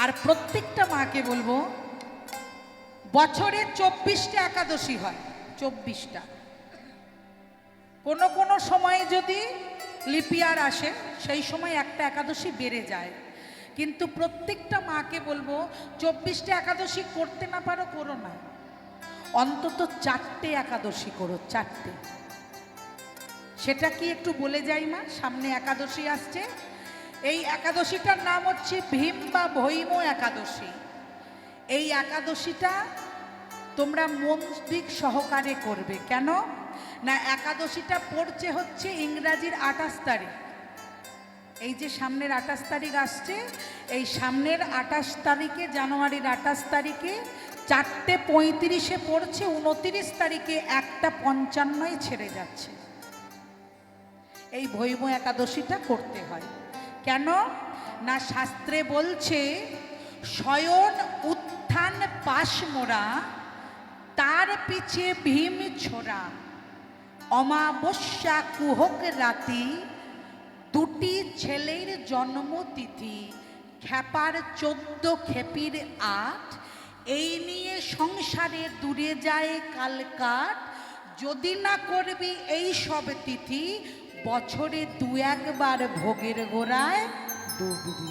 আর প্রত্যেকটা মাকে বলবো, বছরে 24টা একাদশী হয়, 24টা। কোনো কোনো সময়ে যদি লিপিয়ার আসে সেই সময় একটা একাদশী বেড়ে যায়, কিন্তু প্রত্যেকটা মাকে বলবো 24টা একাদশী করতে না পারো করো না, অন্তত 4টে একাদশী করো, 4টে। সেটা কি একটু বলে যাই মা, সামনে একাদশী আসছে। এই একাদশীটার নাম হচ্ছে ভীম বা ভৈম একাদশী। এই একাদশীটা তোমরা মন দিক সহকারে করবে। কেন না, একাদশীটা পড়ছে হচ্ছে ইংরাজির 28 তারিখ। এই যে সামনের 28 তারিখ আসছে, এই সামনের 28 তারিখে, জানুয়ারির 28 তারিখে 4:35 পড়ছে, 29 তারিখে 1:55 ছেড়ে যাচ্ছে। এই ভৈম একাদশীটা করতে হয়। কেন না, শাস্ত্রে বলছে শয়ন উত্থান পাশ মোরা, তার পিছে ভীম ছোড়া, অমাবস্যা কুহক রাতি, দুটি ছেলের জন্মতিথি, খেপার 14 খেপির 8, এই নিয়ে সংসারে দূরে যায় কালকাট, যদি না করবি এই সব তিথি, বছরে 2-1 ভোগের গোড়ায় ডুব দিবি।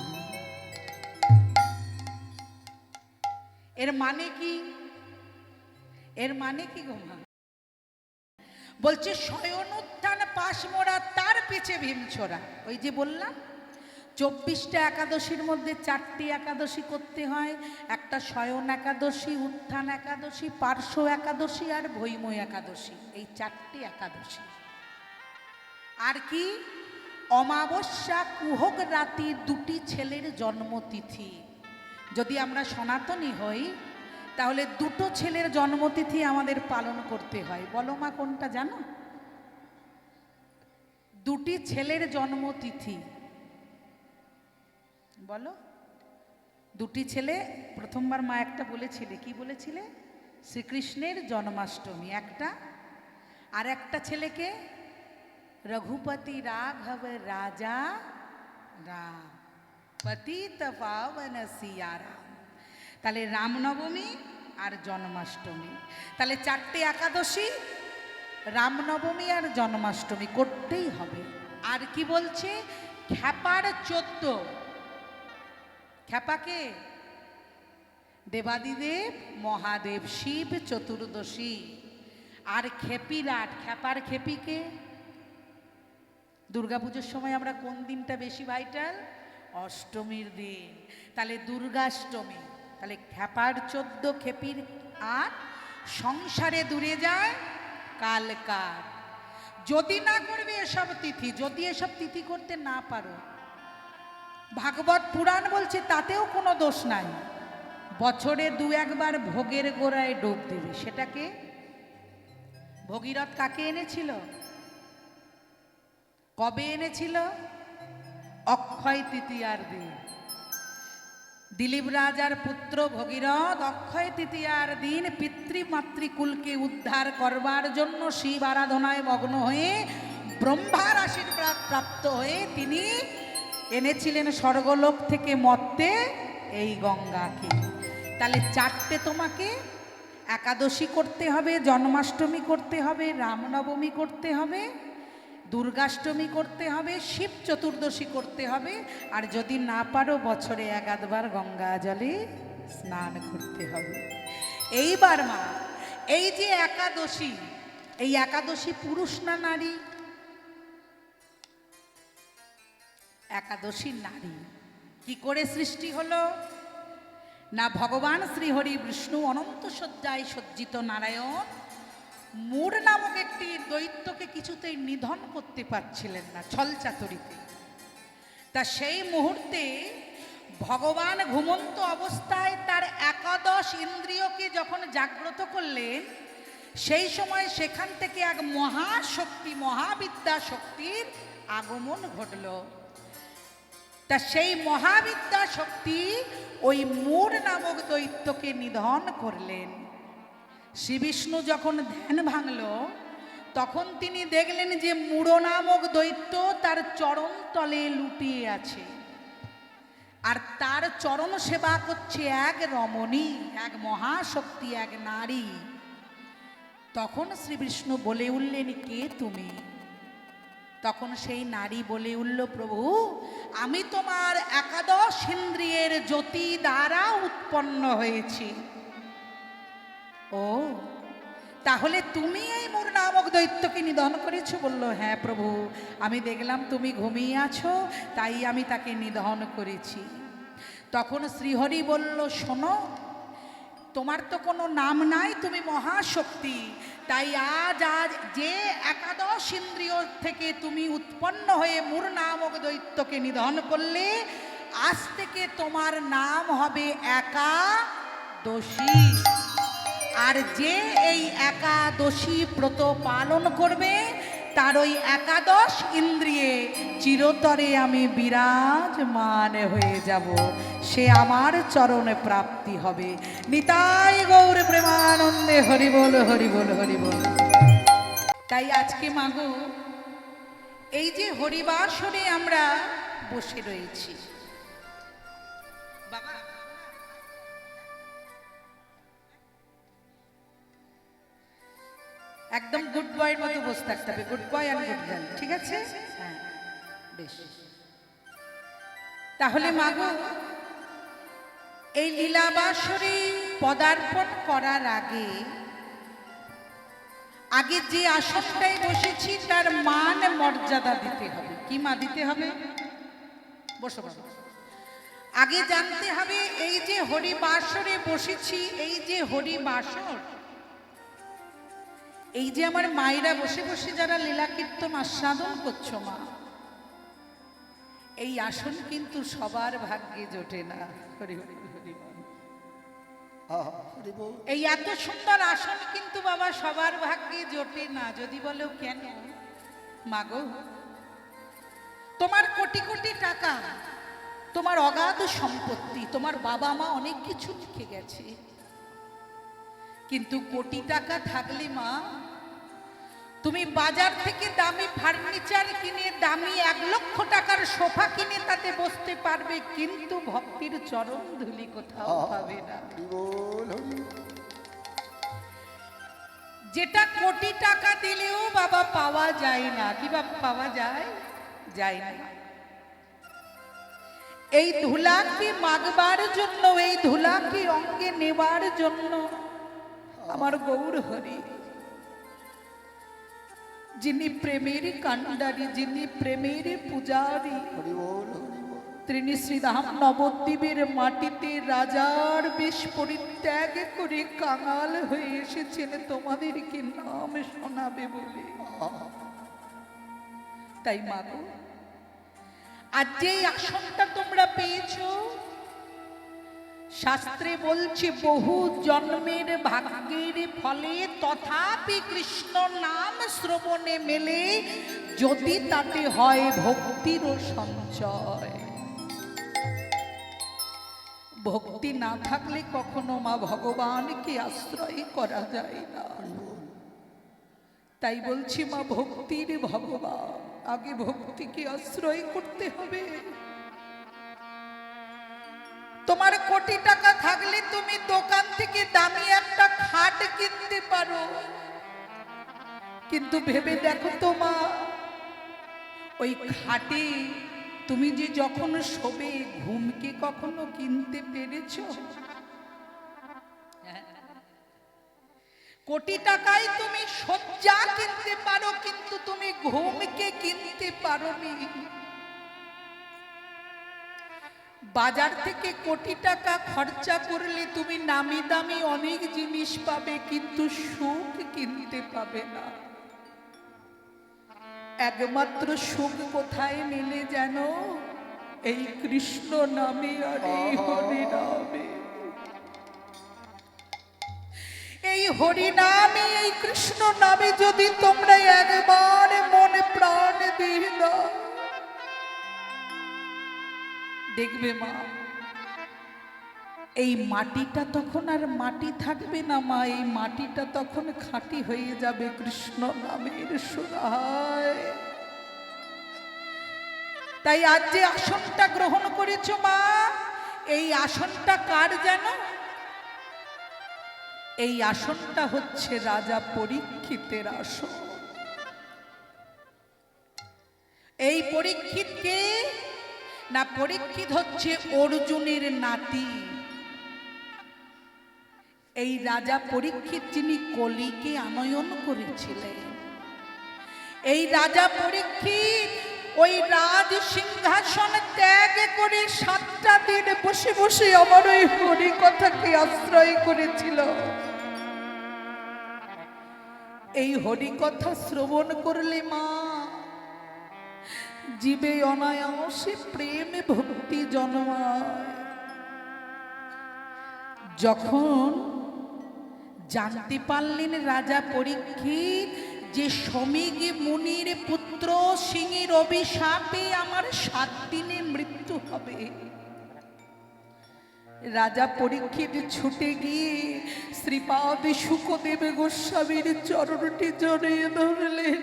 এর মানে কি? এর মানে কি গো মা? বলছে শয়ন উত্থান পাশ মোড়া, তার পিছে ভীম ছোড়া। ওই যে বললাম 24টা একাদশীর মধ্যে 4টি একাদশী করতে হয়। একটা শয়ন একাদশী, উত্থান একাদশী, পার্শ্ব একাদশী আর ভৈম একাদশী, এই 4টি একাদশী। আর কি? অমাবস্যা কুহক রাতি, দুটি ছেলের জন্মতিথি। যদি আমরা সনাতনী হই তাহলে দুটো ছেলের জন্মতিথি আমাদের পালন করতে হয়। বলো মা কোনটা জানো? দুটি ছেলের জন্মতিথি বলো। দুটি ছেলে, প্রথমবার মা একটা বলেছিলে, কি বলেছিলে? শ্রীকৃষ্ণের জন্মাষ্টমী একটা, আর একটা ছেলেকে রঘুপতি রাঘব রাজা রাম, পতিত পাবন সিয়া রাম। তাহলে রামনবমী আর জন্মাষ্টমী, তাহলে 4টে একাদশী, রামনবমী আর জন্মাষ্টমী করতেই হবে। আর কি বলছে? খেপার 14, খেপাকে দেবাদিদেব মহাদেব শিব চতুর্দশী, আর খেপির 8। খেপার খেপিকে দুর্গাপুজোর সময় আমরা কোন দিনটা বেশি ভাইটাল? অষ্টমীর দিন, তাহলে দুর্গাষ্টমী। তাহলে খেপার 14, খেপির 8, সংসারে দূরে যায় কালকাট, যদি না করবে এসব তিথি। যদি এসব তিথি করতে না পারো, ভাগবত পুরাণ বলছে তাতেও কোনো দোষ নাই, বছরে 2-1 ভোগের গোড়ায় ডুব দেবে। সেটাকে ভগীরথ কাকে এনেছিল? কবে এনেছিল? অক্ষয় তৃতীয়ার দিন। দিলীপ রাজার পুত্র ভগীরথ অক্ষয় তৃতীয়ার দিন পিতৃমাতৃকুলকে উদ্ধার করবার জন্য শিব আরাধনায় মগ্ন হয়ে ব্রহ্মার আশীর্বাদ প্রাপ্ত হয়ে তিনি এনেছিলেন স্বর্গলোক থেকে মর্তে এই গঙ্গাকে। তাহলে 4টে তোমাকে একাদশী করতে হবে, জন্মাষ্টমী করতে হবে, রামনবমী করতে হবে, দুর্গাষ্টমী করতে হবে, শিব চতুর্দশী করতে হবে, আর যদি না পারো বছরে 1-2 গঙ্গা জলে স্নান করতে হবে। এইবার মা, এই যে একাদশী, এই একাদশী পুরুষ না নারী? একাদশী নারী। কি করে সৃষ্টি হলো না, ভগবান শ্রীহরি বিষ্ণু অনন্ত শয্যায় সজ্জিত নারায়ণ মূঢ় নামক একটি দৈত্যকে কিছুতেই নিধন করতে পারছিলেন না ছলচাতুরিতে। তা সেই মুহূর্তে ভগবান ঘুমন্ত অবস্থায় তার 11 ইন্দ্রিয়কে যখন জাগ্রত করলেন, সেই সময় সেখান থেকে এক মহাশক্তি, মহাবিদ্যা শক্তির আগমন ঘটল। তা সেই মহাবিদ্যা শক্তি ওই মূঢ় নামক দৈত্যকে নিধন করলেন। শ্রী বিষ্ণু যখন ধ্যান ভাঙল, তখন তিনি দেখলেন যে মূঢ় নামক দৈত্য তার চরণ তলে লুটিয়ে আছে। আর তার চরণ সেবা করছে এক রমণী, এক মহাশক্তি, এক নারী। তখন শ্রী বিষ্ণু বলে উঠলেন, কে তুমি? তখন সেই নারী বলে উঠল, প্রভু আমি তোমার একাদশ ইন্দ্রিয়ের জ্যোতি দ্বারা উৎপন্ন হয়েছি। ও তাহলে তুমি এই মোর নামক দৈত্যকে নিধন করেছো? বলল, হ্যাঁ প্রভু, আমি দেখলাম তুমি ঘুমিয়ে আছো, তাই আমি তাকে নিধন করেছি। তখন শ্রীহরি বলল, শোনো, তোমার তো কোনো নাম নাই, তুমি মহাশক্তি, তাই আজ যে একাদশ ইন্দ্রিয় থেকে তুমি উৎপন্ন হয়ে মোর নামক দৈত্যকে নিধন করলে, আজ থেকে তোমার নাম হবে একাদশী। আর যে এই একাদশী ব্রত পালন করবে, তার ওই একাদশ ইন্দ্রিয়ে চিরতরে আমি বিরাজমান হয়ে যাব, সে আমার চরণে প্রাপ্তি হবে। নিতাই গৌর প্রেমানন্দে হরি বল, হরি বল, হরি বল। তাই আজকে মাগো এই যে হরিবাসরে আমরা বসে রয়েছি, বাবা একদম গুড বয়ের মতো বসে থাকতে হবে, গুড বয় আর গুড গার্ল, ঠিক আছে? হ্যাঁ বেশ। তাহলে মাগো এই লীলাবাসরে পদার্পণ করার আগে যে আসনটায় বসেছি তার মান মর্যাদা দিতে হবে। কি মা দিতে হবে? বসো বাবা। আগে জানতে হবে এই যে হরিবাসরে বসেছি, এই যে হরিবাসর, এই যে আমার মায়েরা বসে বসে যারা লীলা কীর্তন আস্বাদন করছো মা, এই আসন কিন্তু সবার ভাগ্যে জোটে না। হরি হরি হরি বল। এই এত সুন্দর আসন কিন্তু বাবা সবার ভাগ্যে জোটে না। যদি বলো কেন? মাগো তোমার কোটি কোটি টাকা, তোমার অগাধ সম্পত্তি, তোমার বাবা মা অনেক কিছু লিখে গেছে, কিন্তু কোটি টাকা থাকলে মা তুমি বাজার থেকে দামি ফার্নিচার কিনে, দামি 1 লক্ষ টাকার সোফা কিনে তাতে বসতে পারবে, কিন্তু ভক্তির চরণ ধুলি কোথাও পাবে না। যেটা কোটি টাকা দিলেও বাবা পাওয়া যায় না। কি বাবা পাওয়া যায়? যায় না। এই ধুলাকে মাগবার জন্য, এই ধুলাকে অঙ্গে নেবার জন্য আমার গৌর হরি, যিনি প্রেমের কান্ডারি, যিনি প্রেমের পূজারি, তিনি শ্রীধাম নবদ্বীপের মাটিতে রাজার বেশ পরিত্যাগ করে কাঙাল হয়ে এসেছেন তোমাদেরকে নাম শোনাবে বলে। তাই মাগো আজ যে আসনটা তোমরা পেয়েছো, শাস্ত্রে বলছে বহু জন্মের ভাগ্যের ফলে তথাপি কৃষ্ণ নাম শ্রবণে মেলে, যদি তাতে হয় ভক্তির সঞ্চয়। ভক্তি না থাকলে কখনো মা ভগবানকে আশ্রয় করা যায় না। তাই বলছি মা, ভক্তির ভগবান, আগে ভক্তিকে আশ্রয় করতে হবে। তোমার কোটি টাকা থাকলে তুমি দোকান থেকে দামি একটা খাট কিনতে পারো, কিন্তু ভেবে দেখো তো মা, ওই খাটে তুমি যে যখন শোবে, ঘুমকে কখনো কিনতে পেরেছো? কোটি টাকায় তুমি শয্যা কিনতে পারো, কিন্তু তুমি ঘুমকে কিনতে পারোনি। বাজার থেকে কোটি টাকা খরচা করলে তুমি নামি দামি অনেক জিনিস পাবে, কিন্তু সুখ কিনতে পাবে না। একমাত্র সুখ কোথায় মেলে জানো? এই কৃষ্ণ নামে আর এই হরি নামে। এই হরি নামে, এই কৃষ্ণ নামে যদি তোমরা একবার মনে প্রাণ দিয়ে দাও, দেখবে মা, এই মাটিটা তখন আর মাটি থাকবে না মা, এই মাটিটা তখন খাঁটি হয়ে যাবে কৃষ্ণ নামের সুরায়। তাই আজ যে আসনটা গ্রহণ করেছো মা, এই আসনটা কার জানো? এই আসনটা হচ্ছে রাজা পরীক্ষিতের আসন। এই পরীক্ষিত কে না? পরীক্ষিত হচ্ছে অর্জুনের নাতি। এই রাজা পরীক্ষিত যিনি কলিকে আনয়ন করেছিলেন। এই রাজা পরীক্ষিত ওই রাজ সিংহাসন ত্যাগ করে 7টা দিন বসে বসে আমার ওই হরি কথাকে আশ্রয় করেছিল। এই হরি কথা শ্রবণ করলে মা জীবে অনায়াসে প্রেমে ভক্তি জন্মায়। যখন জানতে পারলেন রাজা পরীক্ষিত যে সমীগ মুনির পুত্র সিংহের অভিশাপে আমার 7 দিনে মৃত্যু হবে, রাজা পরীক্ষিত ছুটে গিয়ে শ্রীপাদ শুকদেব গোস্বামীর চরণটি জড়িয়ে ধরলেন।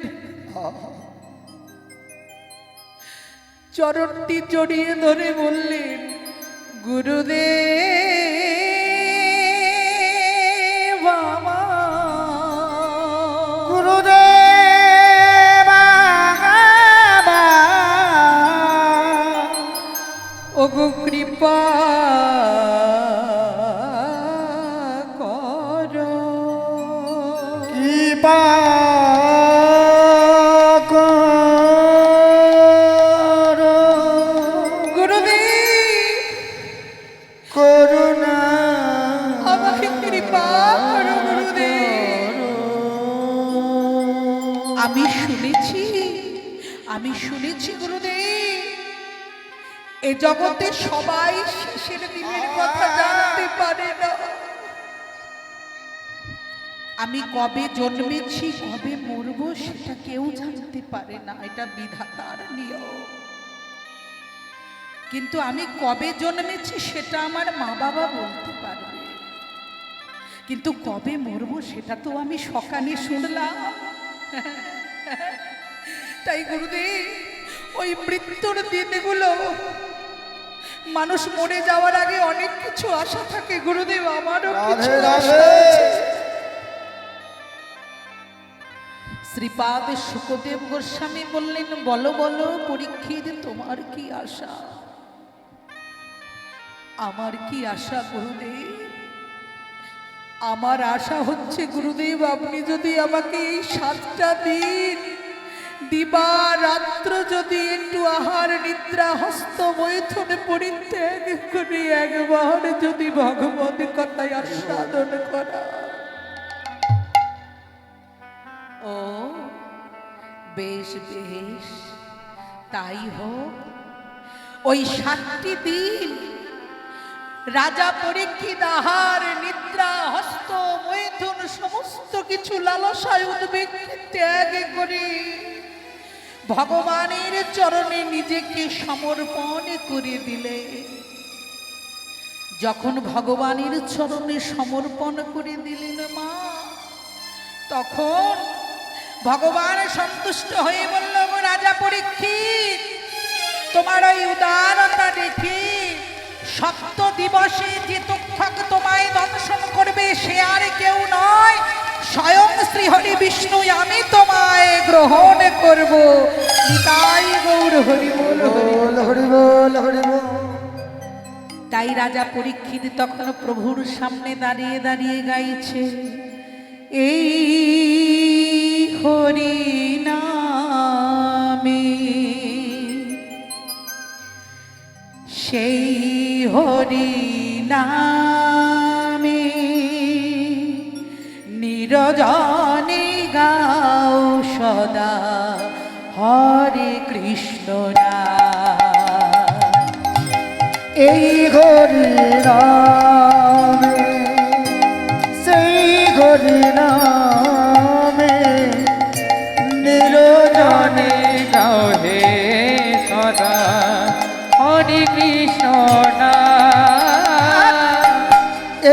চরণটি জড়িয়ে ধরে বললেন, গুরুদেব গুরুদেব ওগো কৃপা করো, কৃপা আমি শুনেছি গুরুদেব, এ জগতে সবাই শেষের দিনের কথা জানতে পারে না। আমি কবে জন্মেছি কবে মরবো সেটা কেউ জানতে পারে না, এটা বিধাতার নিয়ম। কিন্তু আমি কবে জন্মেছি সেটা আমার মা বাবা বলতে পারবে, কিন্তু কবে মরবো সেটা তো আমি সকালে শুনলাম। তাই গুরুদেব ওই মৃত্যুর দিনগুলো, মানুষ মরে যাওয়ার আগে অনেক কিছু আশা থাকে গুরুদেব, আমারও কিছু আশা আছে। শ্রীপাদ শুকদেব গোস্বামী বললেন, বলো বলো পরীক্ষিত, তোমার কি আশা? আমার কি আশা গুরুদেব? আমার আশা হচ্ছে গুরুদেব, আপনি যদি আমাকে এই 7টা দিন দিবা রাত্র যদি একটু আহার নিদ্রা হস্ত মৈথুন পরিত্যাগ করে একবার যদি ভগবত কথায় আস্বাদন করা। ও বেশ বেশ, তাই হোক। ওই 7টি দিন রাজা পরীক্ষিত আহার নিদ্রা হস্ত মৈথুন সমস্ত কিছু লালসায় উদ্বেগ ত্যাগ করে ভগবানের চরণে নিজেকে সমর্পণ করে দিলে। যখন ভগবানের চরণে সমর্পণ করে দিলেন মা, তখন ভগবান সন্তুষ্ট হয়ে বলল, রাজা পরীক্ষিত, তোমার ওই উদারতা দেখি 7 দিবসে যে তক্ষক তোমায় দর্শন করবে সে আর কেউ নয়, স্বয়ং শ্রীহরি বিষ্ণু, আমি তোমায় গ্রহণ করব। তাই গৌর হরি বল, হরি বল, হরি বল। তাই রাজা পরীক্ষিত তখন প্রভুর সামনে দাঁড়িয়ে দাঁড়িয়ে গাইছে, এই হরি নামে সেই হরি নামে নিরজনে গাও সদা হরে কৃষ্ণ নাম। এই হরি নামে সেই হরি নামে নিরজনে গাও হে সদা হরে কৃষ্ণ নাম।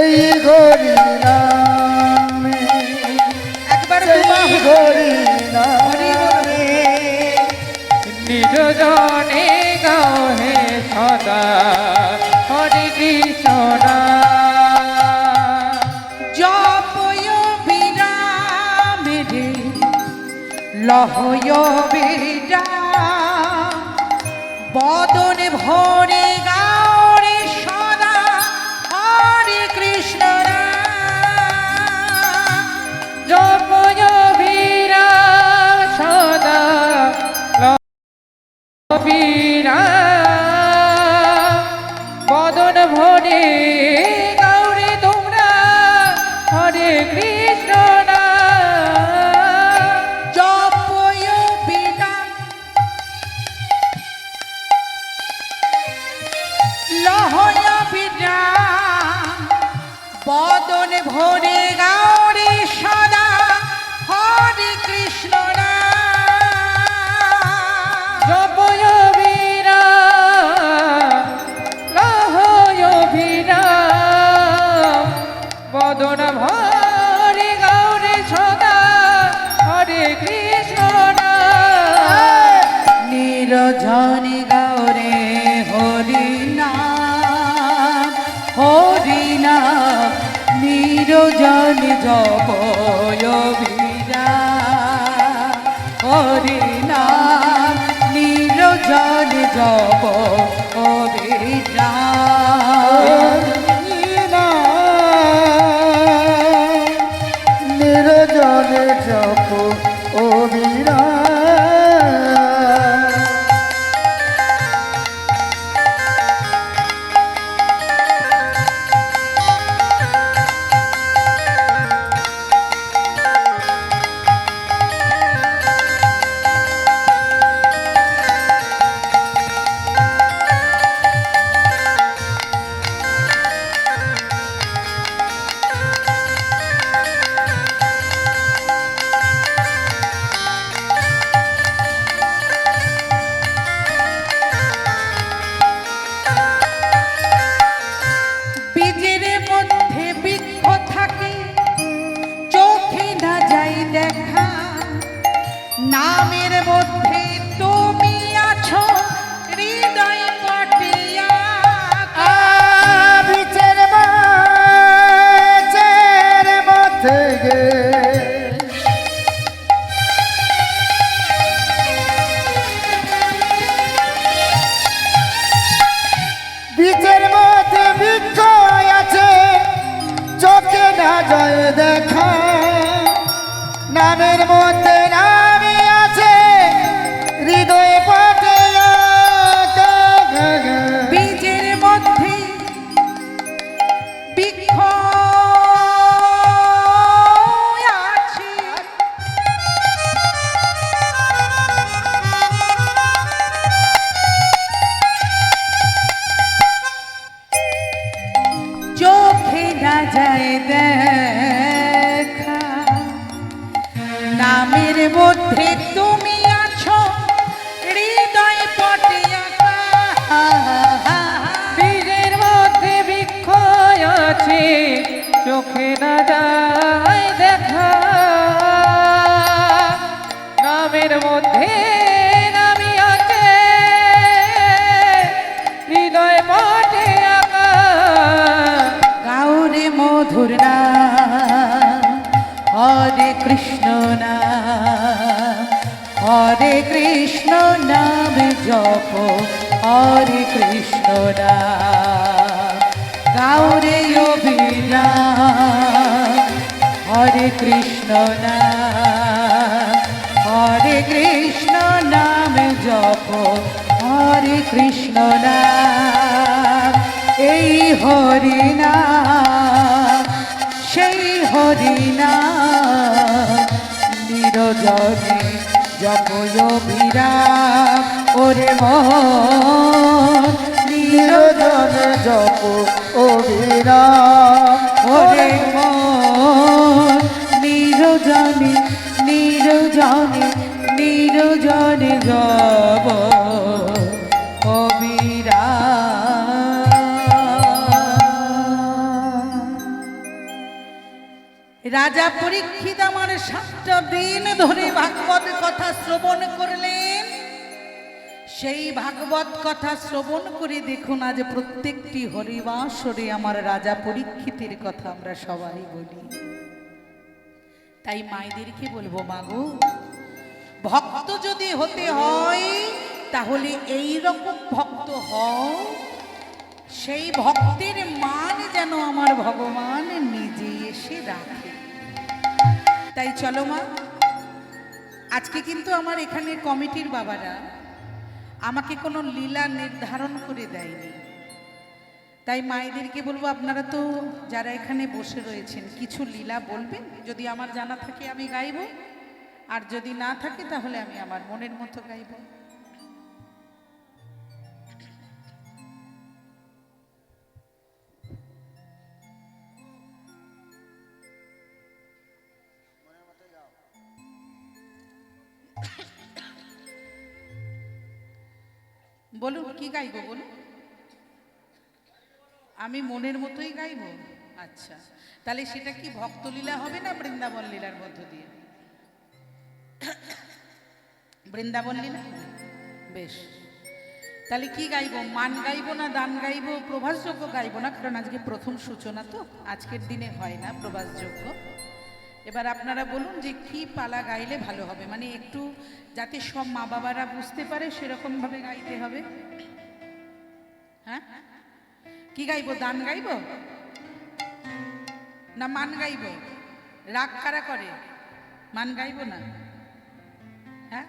এই হরি নামে একবার হরি নামে নিরজনে গাও হে সদা হরে কৃষ্ণ লহয় বিরা বদন ভরে গাওরে সদা হরে কৃষ্ণ জপয় বীরা সদা বীরা বদন ভরে গৌরী তোমরা হরে কৃষ্ণ জপয় বিনা লহয় বিনা বদন ভরে গাওরে সদা হরে কৃষ্ণ জপয় বীরা লহয় বীরা বদন ভরে গৌরী সদা হরে কৃষ্ণ নিরজনি গৌরে হরি নাম হরি নাম নিরজনি জপয় বীরা হরি নাম নিরজনি জপ বীরা নিরজনে জপ ও বীরা বীজের মধ্যে বৃক্ষ থাকে চোখে না যাই দেখা নামের মধ্যে তুমি আছো হৃদয় পটিয়া বিচের মাঝের মধ্যে গে বিচের মধ্যে বৃক্ষ আছে চোখে না যায় দেখা নামের মধ্যে নামই আছে হৃদয়ে পথে বীজের মধ্যে বৃক্ষ আছে চোখে না যায় দেখা নামের মধ্যে তুমি আছো হৃদয় পটে আঁকা বীজের মধ্যে বৃক্ষ আছে চোখে না যায় দেখা নামের মধ্যে নামি আছে হৃদয় পথে আঁকা গাউরে মধুর নাম হরে কৃষ্ণ নাম হরে কৃষ্ণ নাম জপ হরে কৃষ্ণ নাম গাউরে অভিরাম হরে কৃষ্ণ নাম হরে কৃষ্ণ নাম জপ হরে কৃষ্ণ নাম এই হরি নাম সেই হরি নাম নিরজনে জপয় বিরাম ওরে মন নিরজনে জপ ও বিরাম ওরে মন নিরজনে নিরজনে নিরজনে জপ রাজা পরীক্ষিত আমার 7টা দিন ধরে ভাগবত কথা শ্রবণ করলেন। সেই ভাগবত কথা শ্রবণ করে দেখুন আজ প্রত্যেকটি হরিবাসরে আমার রাজা পরীক্ষিতের কথা আমরা সবাই বলি। তাই মায়েদেরকে বলবো, মাগো ভক্ত যদি হতে হয় তাহলে এই রকম ভক্ত হও, সেই ভক্তের মান যেন আমার ভগবান নিজে এসে রাখে। তাই চলো মা, আজকে কিন্তু আমার এখানে কমিটির বাবারা আমাকে কোনো লীলা নির্ধারণ করে দেয়নি। তাই মায়েদেরকে বলবো, আপনারা তো যারা এখানে বসে রয়েছেন কিছু লীলা বলবেন, যদি আমার জানা থাকে আমি গাইব, আর যদি না থাকে তাহলে আমি আমার মনের মতো গাইব। বলুন কি গাইব বলুন। আমি মনের মতোই গাইব। আচ্ছা, তাহলে সেটা কি ভক্তলীলা হবে না বৃন্দাবন লীলার মধ্য দিয়ে? বৃন্দাবন লীলা। বেশ, তাহলে কি গাইব? মান গাইব না দান গাইব? প্রভাসযোগ্য গাইব না, কারণ আজকে প্রথম সূচনা, তো আজকের দিনে হয় না প্রভাসযোগ্য। এবার আপনারা বলুন যে কি পালা গাইলে ভালো হবে, মানে একটু যাতে সব মা বাবারা বুঝতে পারে সেরকম ভাবে গাইতে হবে। হ্যাঁ, কি গাইব? দান গাইব না মান গাইব? রাগ কারা করে? মান গাইব না? হ্যাঁ,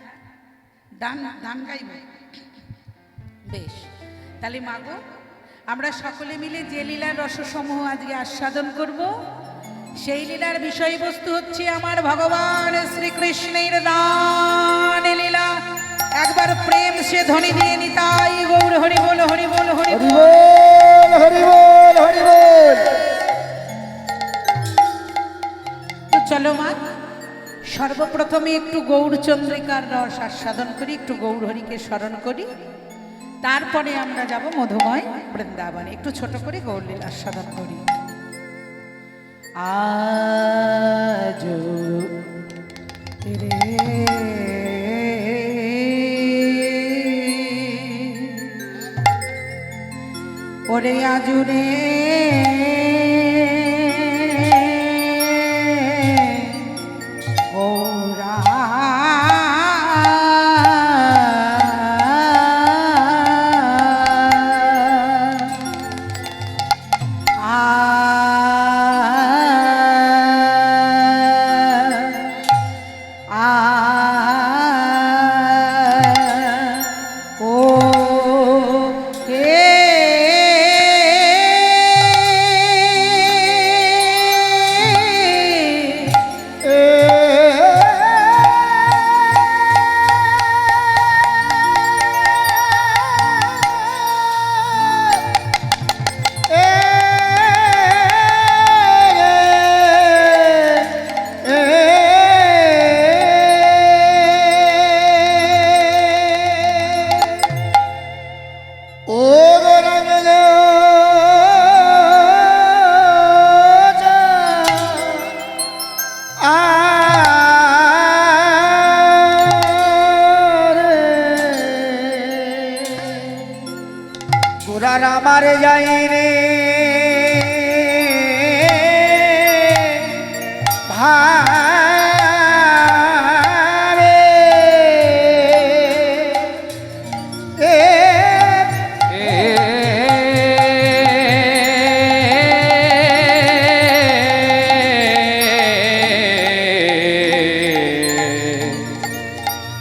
দান দান গাইব। বেশ, তাহলে মাগো, আমরা সকলে মিলে যে লীলার রসসমূহ আজকে আস্বাদন করব, সেই লীলার বিষয়বস্তু হচ্ছে আমার ভগবান শ্রীকৃষ্ণের দান লীলা। একবার প্রেম সে ধ্বনি দিয়ে নিতাই গৌর হরি বল, হরি বল, হরি বল, হরি বল, হরি বল। তো চলো মা, সর্বপ্রথমে একটু গৌরচন্দ্রিকার রস আস্বাদন করি, একটু গৌর হরিকে স্মরণ করি, তারপরে আমরা যাব মধুময় বৃন্দাবনে। একটু ছোট করে গৌর লীলা আস্বাদন করি। আজ রে ওরে আজুরে ওরা মারে যাই রে ভারে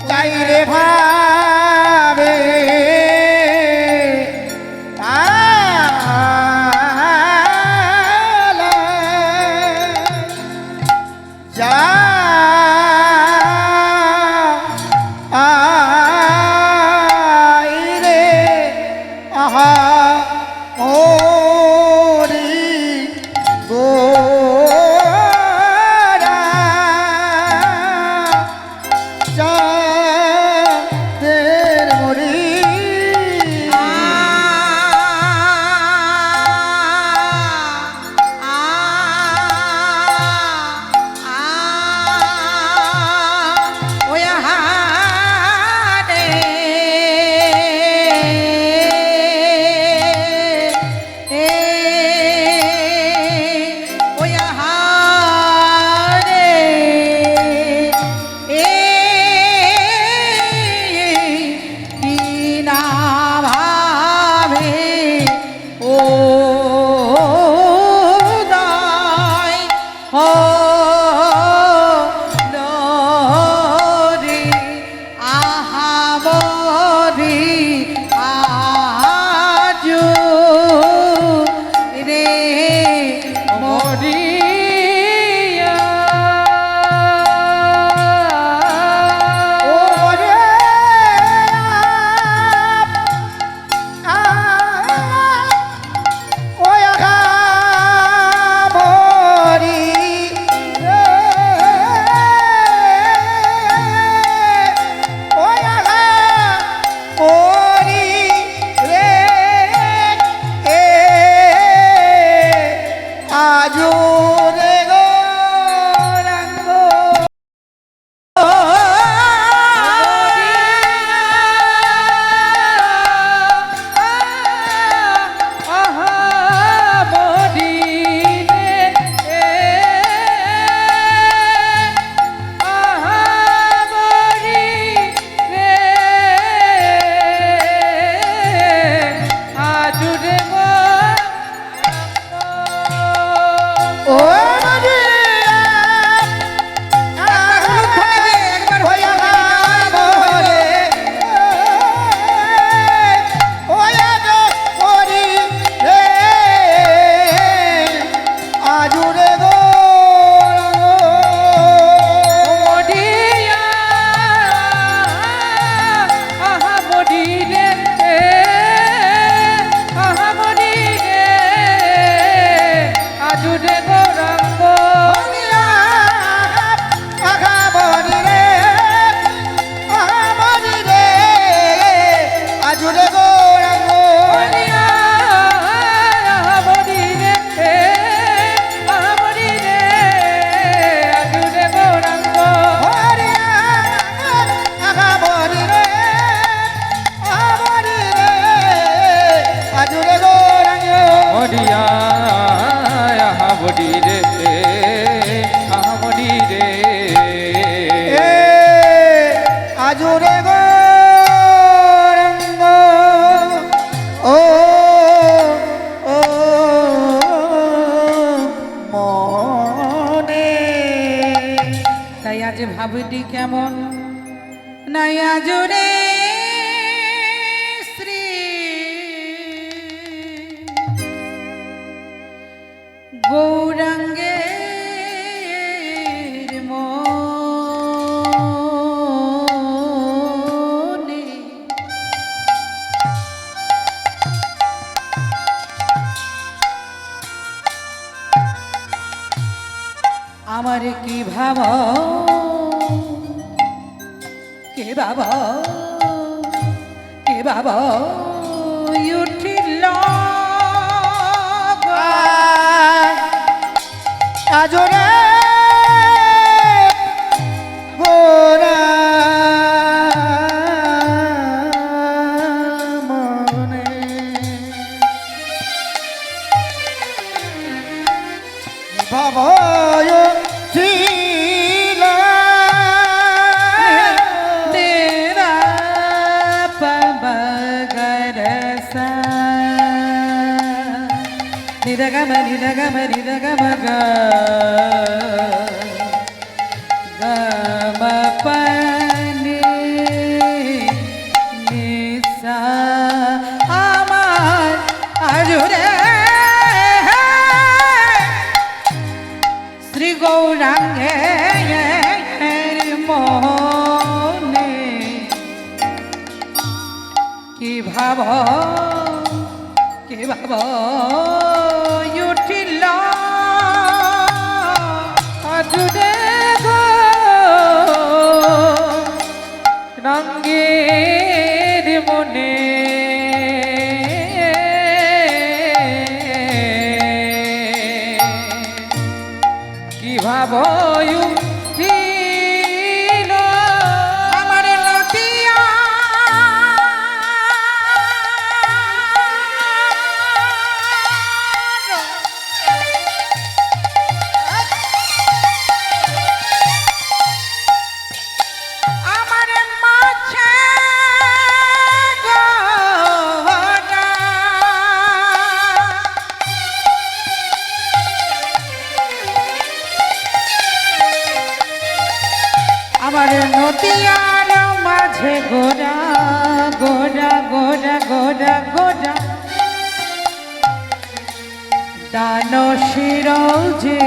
যাই রে ভাবে ও মদিরা একবার ওই আমরে ওই আজো করি রে আজুরে গো মডিয়া আহা মডিরে আহা মডিরে আজুরে গৌরাঙ্গ আগা বনি রে আজুরে গৌরাঙ্গ মডিয়া আহা মডিরে আহা মডিরে আজুরে গৌরাঙ্গ আগা বনি রে আজুরে গৌরাঙ্গ মরিয়া বডি রে বডি রে আজুরে গৌরাঙ্গ ও ও মনে তাই আজ ভাবটি কেমন নাই আজরে শ্রী গৌরাঙ্গের মনে আমার কি ভাব কে বাবা কে বাবা উঠিল আজরে গোরা মনে ভাবয় ছিল তেরা পবগরসা নিদগম নিদগম নিদগম গ গম পনি নিসা আমার আজুরে শ্রী গৌরাঙ্গের মনে কি ভাব উঠিল আজুরে গো রঙ্গের মনে কি ভাবয়ু ঠিক আমার নদিয়া আমার মাছে গহনা আমার নদিয়ার মাঝে গোরা গোরা গোরা গোরা গোরা দান শির যে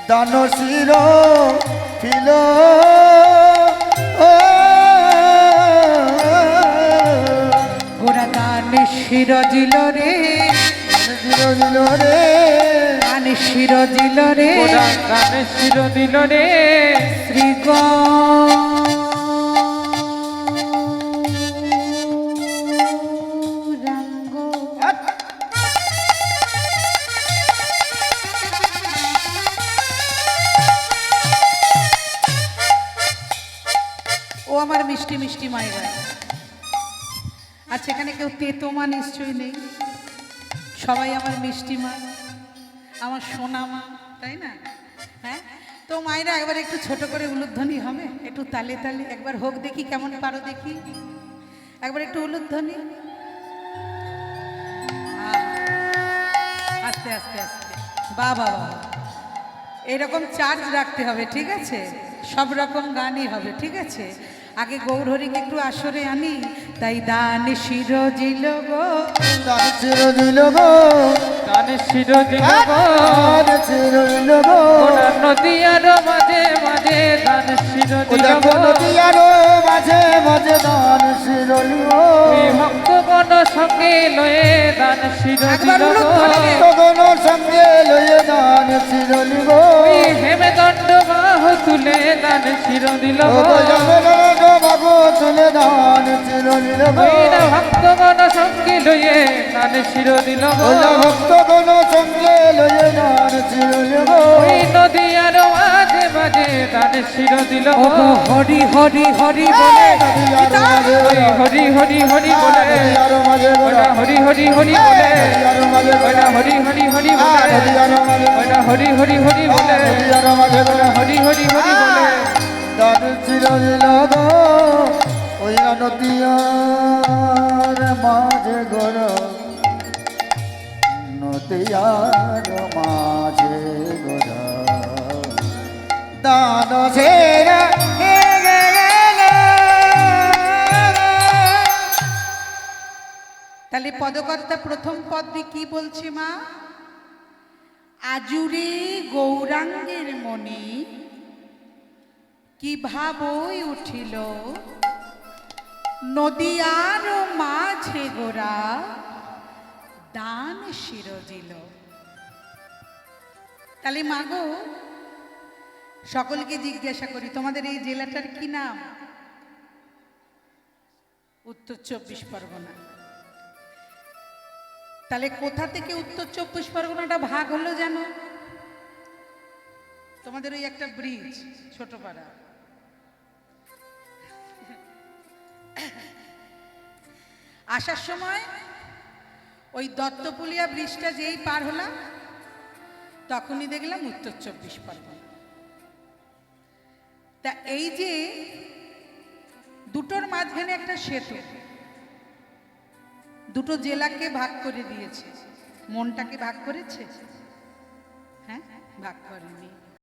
দান শির ছিল গোরা দান শির জিল রে রে দান শির জিল রে ওরা গানে শির দিল রে শ্রী গৌরাঙ্গ ও আমার মিষ্টি মিষ্টি মায়েরা আচ্ছা এখানে কেউ তেতোমা নিশ্চয়ই নেই সবাই আমার মিষ্টি মা, আমার সোনা মা, তাই না? হ্যাঁ, তো মায়েরা একবার একটু ছোট করে উলুধ্বনি হবে, একটু তালে তালে একবার হোক, দেখি কেমন পারো দেখি, একবার একটু উলুধ্বনি। আস্তে আস্তে আস্তে, বাহ বাহ বাহ। এরকম চার্জ রাখতে হবে, ঠিক আছে? সব রকম গানই হবে, ঠিক আছে? আগে গৌরহরিকে একটু আসরে আনি, তাই দান শিরজিল গো, দান চিরদিল গো, দান শির দিল গো, দান চিরদিল গো, ওনার নদিয়ার মাঝে মাঝে দান শির ও দিল দেখো গো, নদিয়ারো মাঝে মাঝে দান চিরদিল গো, ওই ভক্তগণ সঙ্গে লয়ে দান শির একবার দিল গো, উলুধ্বনি। তখন সঙ্গে লয়ে দান চিরদিল গো, ওই হেমেদণ্ড বাহু তুলে দান শির দিল ও গো, জগদণ্ড বাবু তুলে দান চিরদিল গো, ওই না ভক্তগণ সঙ্গে লয়ে দান শির দিল গো, ও ভক্তগণ সঙ্গে লয়ে দান চিরদিল গো, ওই নদিয়ার মাঝে মাঝে দান শির দিল গো, হরি হরি হরি বলে নদিয়ারো মাঝে ওই হরি হরি হরি বলে, নদিয়ারো মাঝে ওটা হরি হরি হরি বলে, নদিয়ারো মাঝে ওটা হরি হরি হরি বলে, নদিয়ারো মাঝে ওটা হরি হরি হরি বলে, নদিয়ারো মাঝে ওটা হরি হরি হরি বলে, দান চিরদিল গো, ওই নদিয়ার মাঝে গোর, নদিয়ার মাঝে গোর, দান সেরা তাহলে পদকর্তা প্রথম পদ দিয়ে কি বলছে মা? আজুরে গৌরাঙ্গের মনে কি ভাবই উঠিল, নদিয়ার মাঝে গোরা দান শিরজিল। তাহলে মাগো, সকলকে জিজ্ঞাসা করি, তোমাদের এই জেলাটার কি নাম? উত্তর 24 পরগনা। তাহলে কোথা থেকে উত্তর 24 পরগনাটা ভাগ হলো জানো? তোমাদের ওই একটা ব্রিজ, ছোটপাড়া, আসার সময় ওই দত্তপুলিয়া ব্রিজটা যেই পার হলাম, তখনই দেখলাম উত্তর 24 পরগনা। তা এই যে দুটোর মাঝখানে একটা সেতু, দুটো জেলাকে ভাগ করে দিয়েছে, মনটাকে ভাগ করেছে? হ্যাঁ, ভাগ করেনি।